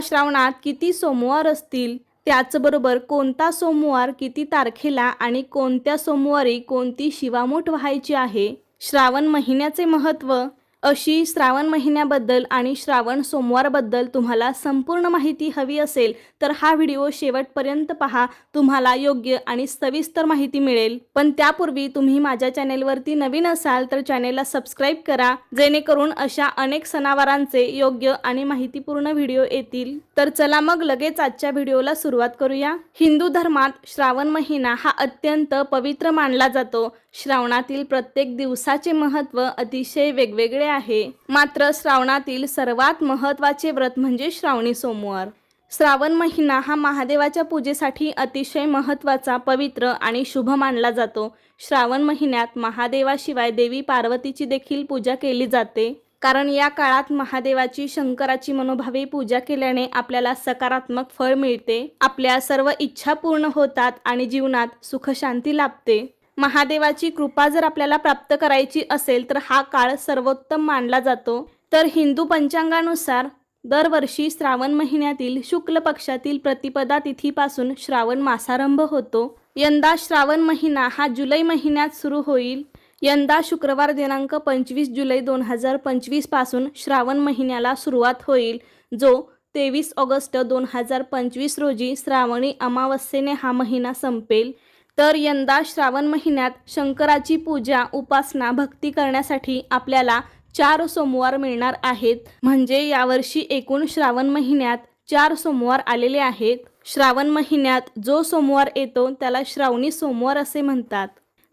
श्रावणात किती सोमवार असतील, त्याचबरोबर कोणता सोमवार किती तारखेला आणि कोणत्या सोमवारी कोणती शिवामूठ व्हायची आहे, श्रावण महिन्याचे महत्त्व, अशी श्रावण महिन्याबद्दल आणि श्रावण सोमवारबद्दल तुम्हाला संपूर्ण माहिती हवी असेल तर हा व्हिडिओ शेवटपर्यंत पहा. तुम्हाला योग्य आणि सविस्तर माहिती मिळेल. पण त्यापूर्वी तुम्ही माझ्या चॅनेलवरती नवीन असाल तर चॅनेलला सबस्क्राईब करा, जेणेकरून अशा अनेक सणावारांचे योग्य आणि माहितीपूर्ण व्हिडिओ येतील. तर चला मग लगेच आजच्या व्हिडिओला सुरुवात करूया. हिंदू धर्मात श्रावण महिना हा अत्यंत पवित्र मानला जातो. श्रावणातील प्रत्येक दिवसाचे महत्त्व अतिशय वेगवेगळे आहे. मात्र श्रावणातील सर्वात महत्त्वाचे व्रत म्हणजे श्रावणी सोमवार. श्रावण महिना हा महादेवाच्या पूजेसाठी अतिशय महत्त्वाचा, पवित्र आणि शुभ मानला जातो. श्रावण महिन्यात महादेवाशिवाय देवी पार्वतीची देखील पूजा केली जाते. कारण या काळात महादेवाची, शंकराची मनोभावे पूजा केल्याने आपल्याला सकारात्मक फळ मिळते, आपल्या सर्व इच्छा पूर्ण होतात आणि जीवनात सुख शांती लाभते. महादेवाची कृपा जर आपल्याला प्राप्त करायची असेल तर हा काळ सर्वोत्तम मानला जातो. तर हिंदू पंचांगानुसार दरवर्षी श्रावण महिन्यातील शुक्ल पक्षातील प्रतिपदा तिथीपासून श्रावण मासारंभ होतो. यंदा श्रावण महिना हा जुलै महिन्यात सुरू होईल. यंदा शुक्रवार दिनांक 25 जुलै 2025 पासून श्रावण महिन्याला सुरुवात होईल, जो 23 ऑगस्ट 2025 रोजी श्रावणी अमावस्येने हा महिना संपेल. तर यंदा श्रावण महिन्यात शंकराची पूजा, उपासना, भक्ती करण्यासाठी आपल्याला 4 सोमवार मिळणार आहेत. म्हणजे यावर्षी एकूण श्रावण महिन्यात 4 सोमवार आलेले आहेत. श्रावण महिन्यात जो सोमवार येतो त्याला श्रावणी सोमवार असे म्हणतात.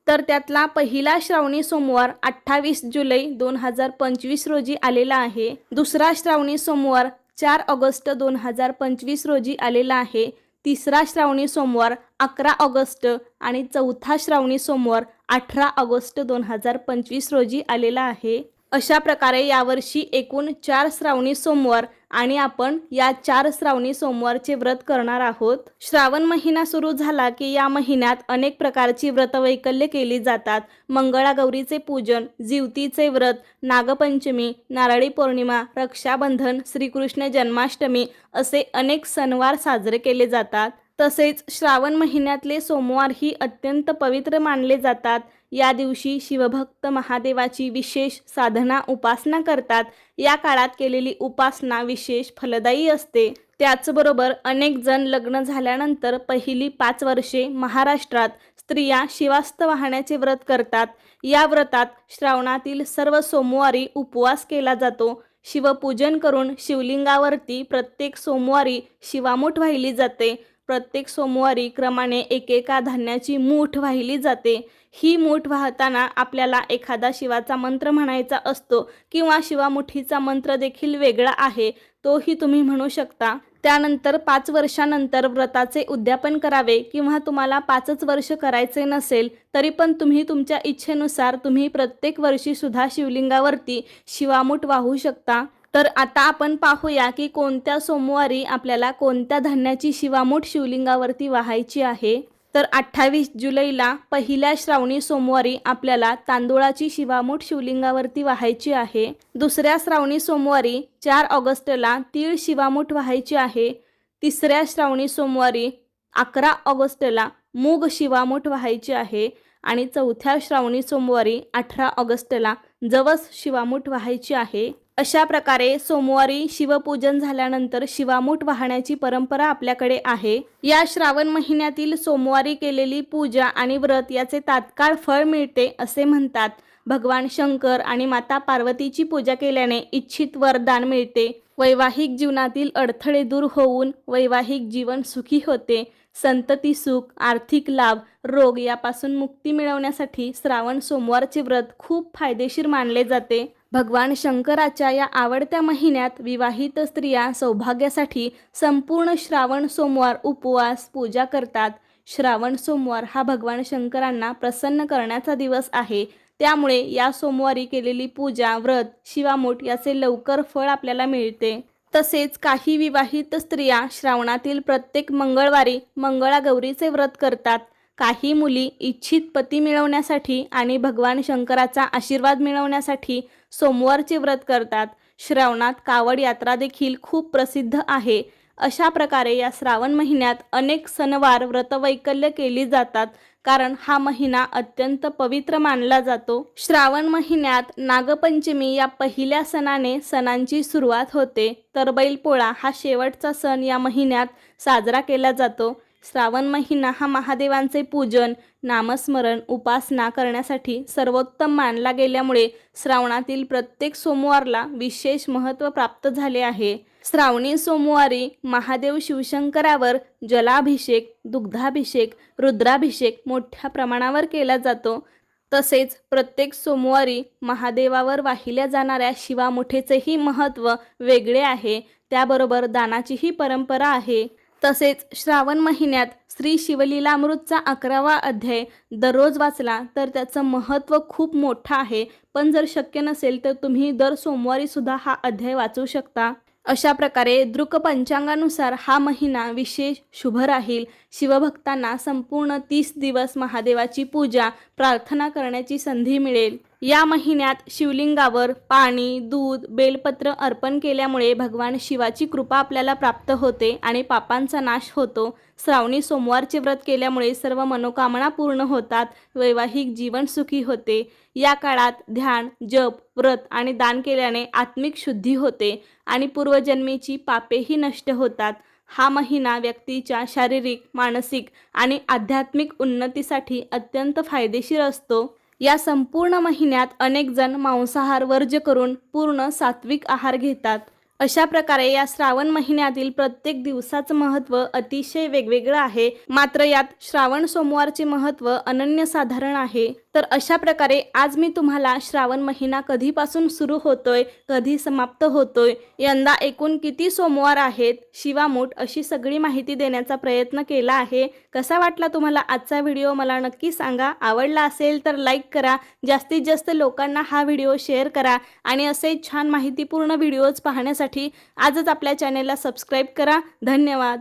तर त्यातला पहिला श्रावणी सोमवार 28 जुलै 2025 रोजी आलेला आहे. दुसरा श्रावणी सोमवार 4 ऑगस्ट 2025 रोजी आलेला आहे. तिसरा श्रावणी सोमवार 11 ऑगस्ट आणि चौथा श्रावणी सोमवार 18 ऑगस्ट 2025 रोजी आलेला आहे. अशा प्रकारे यावर्षी एकूण 4 श्रावणी सोमवार आणि आपण या 4 श्रावणी सोमवारचे व्रत करणार आहोत. श्रावण महिना सुरू झाला की या महिन्यात अनेक प्रकारची व्रतवैकल्ये केली जातात. मंगळागौरीचे पूजन, जिवतीचे व्रत, नागपंचमी, नारळी पौर्णिमा, रक्षाबंधन, श्रीकृष्ण जन्माष्टमी असे अनेक सणवार साजरे केले जातात. तसेच श्रावण महिन्यातले सोमवारही अत्यंत पवित्र मानले जातात. या दिवशी शिवभक्त महादेवाची विशेष साधना, उपासना करतात. या काळात केलेली उपासना विशेष फलदायी असते. त्याचबरोबर अनेक जण लग्न झाल्यानंतर पहिली 5 वर्षे महाराष्ट्रात स्त्रिया शिवास्त वाहण्याचे व्रत करतात. या व्रतात श्रावणातील सर्व सोमवारी उपवास केला जातो. शिवपूजन करून शिवलिंगावरती प्रत्येक सोमवारी शिवामूठ वाहिली जाते. प्रत्येक सोमवारी क्रमाने एकेका धान्याची मूठ वाहिली जाते. ही मूठ वाहताना आपल्याला एखादा शिवाचा मंत्र म्हणायचा असतो किंवा शिवामुठीचा मंत्र देखील वेगळा आहे, तोही तुम्ही म्हणू शकता. त्यानंतर 5 वर्षानंतर व्रताचे उद्यापन करावे किंवा तुम्हाला 5च वर्ष करायचे नसेल तरी पण तुम्ही तुमच्या इच्छेनुसार तुम्ही प्रत्येक वर्षी सुद्धा शिवलिंगावरती शिवामूठ वाहू शकता. तर आता आपण पाहूया की कोणत्या सोमवारी आपल्याला कोणत्या धान्याची शिवामूठ शिवलिंगावरती वाहायची आहे. तर 28 जुलैला पहिल्या श्रावणी सोमवारी आपल्याला तांदूळाची शिवामूठ शिवलिंगावरती वाहायची आहे. दुसऱ्या श्रावणी सोमवारी 4 ऑगस्टला तीळ शिवामूठ वाहायची आहे. तिसऱ्या श्रावणी सोमवारी 11 ऑगस्टला मूग शिवामूठ वाहायची आहे. आणि चौथ्या श्रावणी सोमवारी 18 ऑगस्टला जवस शिवामूठ वाहायची आहे. अशा प्रकारे सोमवारी शिवपूजन झाल्यानंतर शिवामूठ वाहण्याची परंपरा आपल्याकडे आहे. या श्रावण महिन्यातील सोमवारी केलेली पूजा आणि व्रत याचे तात्काळ फळ मिळते असे म्हणतात. भगवान शंकर आणि माता पार्वतीची पूजा केल्याने इच्छित वरदान मिळते. वैवाहिक जीवनातील अडथळे दूर होऊन वैवाहिक जीवन सुखी होते. संतती सुख, आर्थिक लाभ, रोग यापासून मुक्ती मिळवण्यासाठी श्रावण सोमवारचे व्रत खूप फायदेशीर मानले जाते. भगवान शंकराच्या या आवडत्या महिन्यात विवाहित स्त्रिया सौभाग्यासाठी संपूर्ण श्रावण सोमवार उपवास, पूजा करतात. श्रावण सोमवार हा भगवान शंकरांना प्रसन्न करण्याचा दिवस आहे. त्यामुळे या सोमवारी केलेली पूजा, व्रत, शिवामूठ याचे लवकर फळ आपल्याला मिळते. तसेच काही विवाहित स्त्रिया श्रावणातील प्रत्येक मंगळवारी मंगळागौरीचे व्रत करतात. काही मुली इच्छित पती मिळवण्यासाठी आणि भगवान शंकराचा आशीर्वाद मिळवण्यासाठी सोमवारचे व्रत करतात. श्रावणात कावड यात्रा देखील खूप प्रसिद्ध आहे. अशा प्रकारे या श्रावण महिन्यात अनेक सणवार व्रतवैकल्य केली जातात, कारण हा महिना अत्यंत पवित्र मानला जातो. श्रावण महिन्यात नागपंचमी या पहिल्या सणाने सणांची सुरुवात होते, तर बैलपोळा हा शेवटचा सण या महिन्यात साजरा केला जातो. श्रावण महिना हा महादेवांचे पूजन, नामस्मरण, उपासना करण्यासाठी सर्वोत्तम मानला गेल्यामुळे श्रावणातील प्रत्येक सोमवारला विशेष महत्त्व प्राप्त झाले आहे. श्रावणी सोमवारी महादेव शिवशंकरावर जलाभिषेक, दुग्धाभिषेक, रुद्राभिषेक मोठ्या प्रमाणावर केला जातो. तसेच प्रत्येक सोमवारी महादेवावर वाहिल्या जाणाऱ्या शिवामुठेचेही महत्त्व वेगळे आहे. त्याबरोबर दानाचीही परंपरा आहे. तसेच श्रावण महिन्यात श्री शिवलीलामृतचा 11वा अध्याय दररोज वाचला तर त्याचं महत्त्व खूप मोठं आहे. पण जर शक्य नसेल तर तुम्ही दर सोमवारी सुद्धा हा अध्याय वाचू शकता. अशा प्रकारे दृक पंचांगानुसार हा महिना विशेष शुभ राहील. शिवभक्तांना संपूर्ण 30 दिवस महादेवाची पूजा, प्रार्थना करण्याची संधी मिळेल. या महिन्यात शिवलिंगावर पाणी, दूध, बेलपत्र अर्पण केल्यामुळे भगवान शिवाची कृपा आपल्याला प्राप्त होते आणि पापांचा नाश होतो. श्रावणी सोमवारचे व्रत केल्यामुळे सर्व मनोकामना पूर्ण होतात. वैवाहिक जीवन सुखी होते. या काळात ध्यान, जप, व्रत आणि दान केल्याने आत्मिक शुद्धी होते आणि पूर्वजन्मीची पापेही नष्ट होतात. हा महिना व्यक्तीच्या शारीरिक, मानसिक आणि आध्यात्मिक उन्नतीसाठी अत्यंत फायदेशीर असतो. या संपूर्ण महिन्यात अनेक जण मांसाहार वर्ज्य करून पूर्ण सात्विक आहार घेतात. अशा प्रकारे या श्रावण महिन्यातील प्रत्येक दिवसाचं महत्त्व अतिशय वेगवेगळं आहे. मात्र यात श्रावण सोमवारचे महत्त्व अनन्यसाधारण आहे. तर अशा प्रकारे आज मी तुम्हाला श्रावण महिना कधीपासून सुरू होतोय, कधी समाप्त होतोय, यंदा एकूण किती सोमवार आहेत, शिवामूठ अशी सगळी माहिती देण्याचा प्रयत्न केला आहे. कसा वाटला तुम्हाला आजचा व्हिडिओ मला नक्की सांगा. आवडला असेल तर लाईक करा, जास्तीत जास्त लोकांना हा व्हिडिओ शेअर करा आणि असे छान माहितीपूर्ण व्हिडिओज पाहण्यासाठी आजच आपल्या चॅनेलला सबस्क्राईब करा. धन्यवाद.